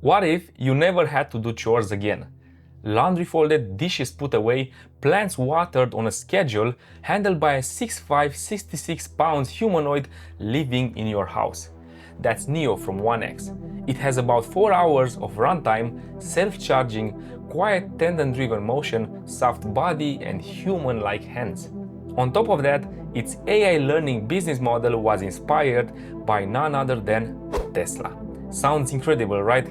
What if you never had to do chores again? Laundry folded, dishes put away, plants watered on a schedule, handled by a 6'5", 66 pounds humanoid living in your house. That's NEO from 1X. It has about 4 hours of runtime, self-charging, quiet tendon-driven motion, soft body and human-like hands. On top of that, its AI learning business model was inspired by none other than Tesla. Sounds incredible, right?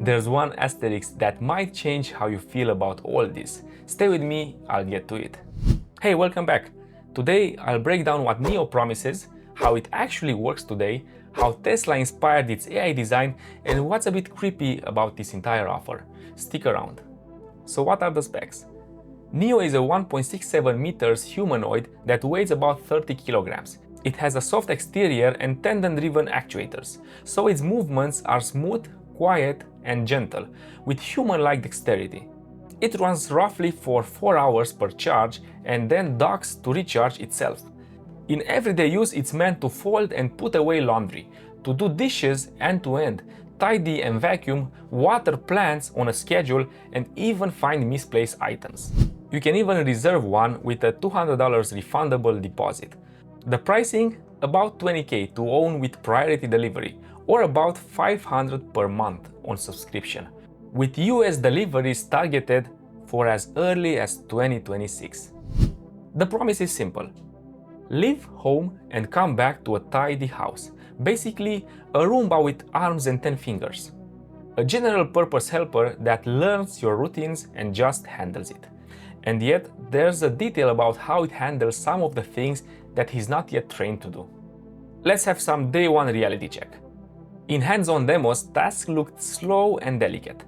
There's one asterisk that might change how you feel about all this. Stay with me, I'll get to it. Hey, welcome back. Today I'll break down what NEO promises, how it actually works today, how Tesla inspired its AI design, and what's a bit creepy about this entire offer. Stick around. So what are the specs? NEO is a 1.67 meters humanoid that weighs about 30 kilograms. It has a soft exterior and tendon-driven actuators, so its movements are smooth, quiet and gentle, with human-like dexterity. It runs roughly for 4 hours per charge and then docks to recharge itself. In everyday use, it's meant to fold and put away laundry, to do dishes end-to-end, tidy and vacuum, water plants on a schedule, and even find misplaced items. You can even reserve one with a $200 refundable deposit. The pricing? About $20K to own with priority delivery, or about $500 per month on subscription, with US deliveries targeted for as early as 2026. The promise is simple. Leave home and come back to a tidy house, basically a Roomba with arms and 10 fingers. A general purpose helper that learns your routines and just handles it. And yet, there's a detail about how it handles some of the things that he's not yet trained to do. Let's have some day one reality check. In hands-on demos, tasks looked slow and delicate.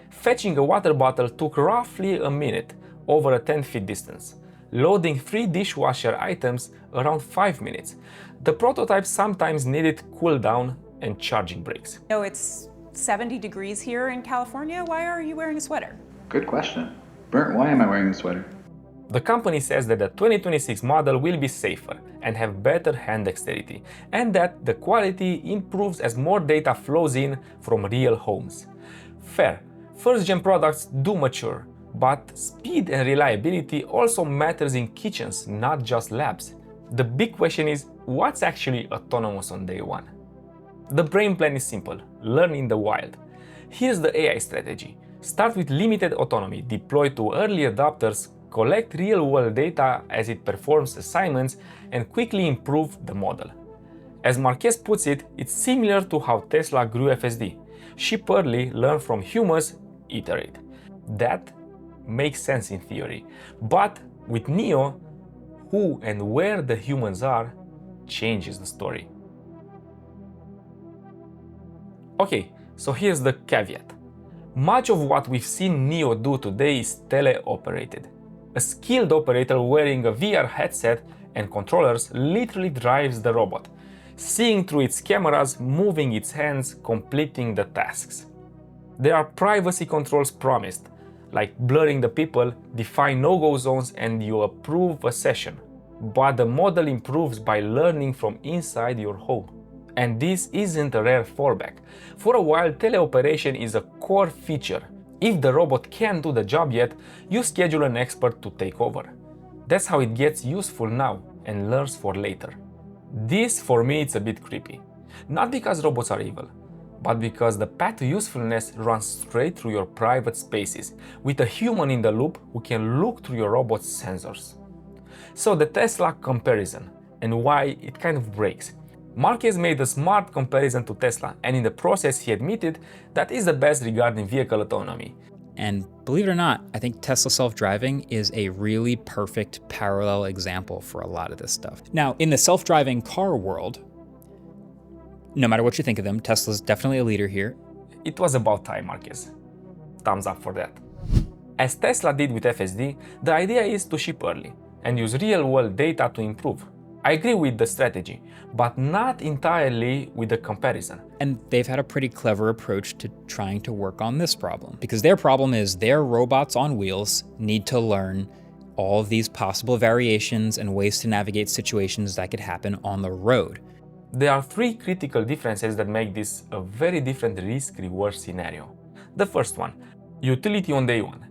Fetching a water bottle took roughly a minute over a 10-foot distance. Loading 3 dishwasher items around 5 minutes. The prototype sometimes needed cool down and charging breaks. So it's 70 degrees here in California. Why are you wearing a sweater? Good question. Bert, why am I wearing a sweater? The company says that the 2026 model will be safer and have better hand dexterity, and that the quality improves as more data flows in from real homes. Fair, first-gen products do mature, but speed and reliability also matters in kitchens, not just labs. The big question is, what's actually autonomous on day one? The brain plan is simple: learn in the wild. Here's the AI strategy. Start with limited autonomy, deploy to early adopters, collect real-world data as it performs assignments, and quickly improve the model. As Marquez puts it, it's similar to how Tesla grew FSD. Ship early, learn from humans, iterate. That makes sense in theory, but with NEO, who and where the humans are changes the story. Okay, so here's the caveat. Much of what we've seen NEO do today is tele-operated. A skilled operator wearing a VR headset and controllers literally drives the robot, seeing through its cameras, moving its hands, completing the tasks. There are privacy controls promised, like blurring the people, define no-go zones, and you approve a session. But the model improves by learning from inside your home. And this isn't a rare fallback. For a while, teleoperation is a core feature. If the robot can't do the job yet, you schedule an expert to take over. That's how it gets useful now and learns for later. This, for me, it's a bit creepy. Not because robots are evil, but because the path to usefulness runs straight through your private spaces, with a human in the loop who can look through your robot's sensors. So the Tesla comparison, and why it kind of breaks. Marquez made a smart comparison to Tesla, and in the process he admitted that is the best regarding vehicle autonomy. And believe it or not, I think Tesla self-driving is a really perfect parallel example for a lot of this stuff. Now, in the self-driving car world, no matter what you think of them, Tesla's definitely a leader here. It was about time, Marquez. Thumbs up for that. As Tesla did with FSD, the idea is to ship early and use real-world data to improve. I agree with the strategy, but not entirely with the comparison. And they've had a pretty clever approach to trying to work on this problem, because their problem is their robots on wheels need to learn all of these possible variations and ways to navigate situations that could happen on the road. There are three critical differences that make this a very different risk-reward scenario. The first one, utility on day one.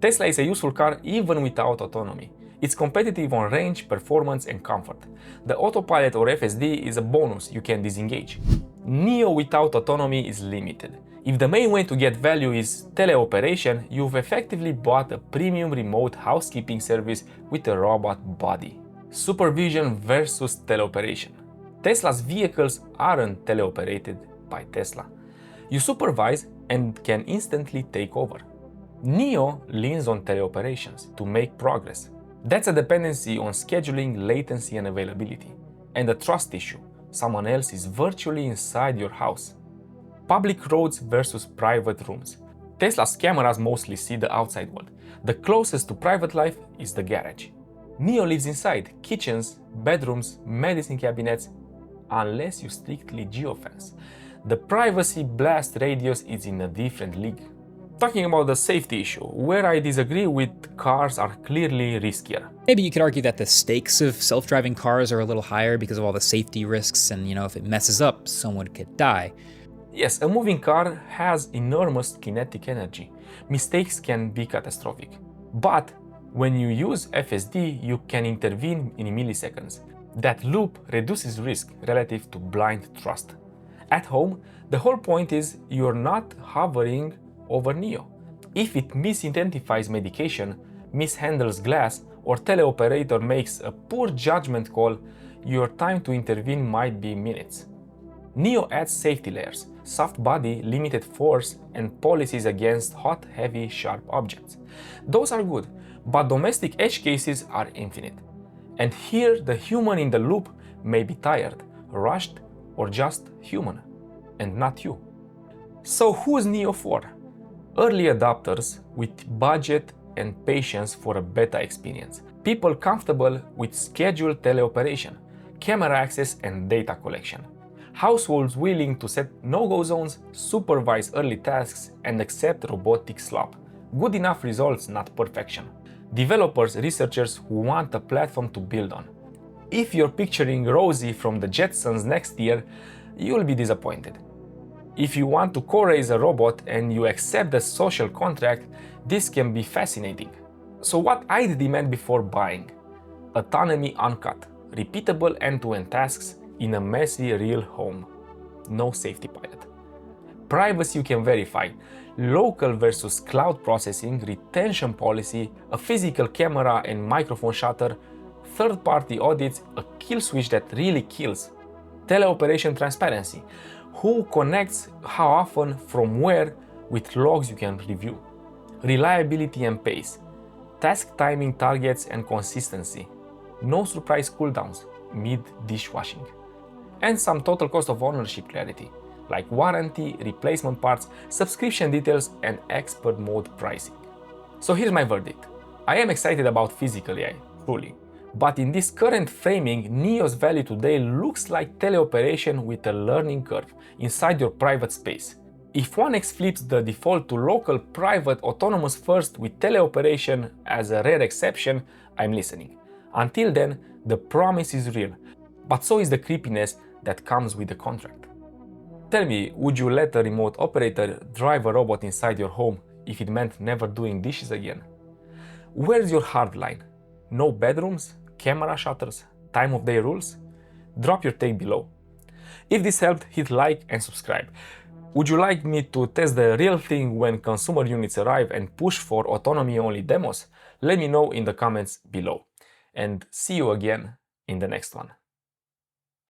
Tesla is a useful car even without autonomy. It's competitive on range, performance and comfort. The autopilot or FSD is a bonus you can disengage. NEO without autonomy is limited. If the main way to get value is teleoperation, you've effectively bought a premium remote housekeeping service with a robot body. Supervision versus teleoperation. Tesla's vehicles aren't teleoperated by Tesla. You supervise and can instantly take over. NEO leans on teleoperations to make progress. That's a dependency on scheduling, latency and availability. And a trust issue. Someone else is virtually inside your house. Public roads versus private rooms. Tesla's cameras mostly see the outside world. The closest to private life is the garage. NEO lives inside kitchens, bedrooms, medicine cabinets, unless you strictly geofence. The privacy blast radius is in a different league. Talking about the safety issue, where I disagree with cars are clearly riskier. Maybe you could argue that the stakes of self-driving cars are a little higher because of all the safety risks and, if it messes up, someone could die. Yes, a moving car has enormous kinetic energy. Mistakes can be catastrophic. But when you use FSD, you can intervene in milliseconds. That loop reduces risk relative to blind trust. At home, the whole point is you're not hovering over NEO. If it misidentifies medication, mishandles glass, or teleoperator makes a poor judgment call, your time to intervene might be minutes. NEO adds safety layers, soft body, limited force, and policies against hot, heavy, sharp objects. Those are good, but domestic edge cases are infinite. And here the human in the loop may be tired, rushed, or just human, and not you. So who's NEO for? Early adopters with budget and patience for a beta experience. People comfortable with scheduled teleoperation, camera access and data collection. Households willing to set no-go zones, supervise early tasks, and accept robotic slop. Good enough results, not perfection. Developers, researchers who want a platform to build on. If you're picturing Rosie from the Jetsons next year, you'll be disappointed. If you want to co-raise a robot and you accept the social contract, this can be fascinating. So what I'd demand before buying? Autonomy uncut, repeatable end-to-end tasks in a messy real home. No safety pilot. Privacy you can verify. Local versus cloud processing, retention policy, a physical camera and microphone shutter, third-party audits, a kill switch that really kills. Teleoperation transparency. Who connects, how often, from where, with logs you can review. Reliability and pace. Task timing targets and consistency. No surprise cooldowns, mid-dishwashing. And some total cost of ownership clarity, like warranty, replacement parts, subscription details, and expert mode pricing. So here's my verdict. I am excited about physical AI, truly. But in this current framing, NEO's value today looks like teleoperation with a learning curve inside your private space. If 1x flips the default to local, private, autonomous first with teleoperation as a rare exception, I'm listening. Until then, the promise is real, but so is the creepiness that comes with the contract. Tell me, would you let a remote operator drive a robot inside your home if it meant never doing dishes again? Where's your hard line? No bedrooms? Camera shutters? Time of day rules? Drop your take below. If this helped, hit like and subscribe. Would you like me to test the real thing when consumer units arrive and push for autonomy-only demos? Let me know in the comments below. And see you again in the next one.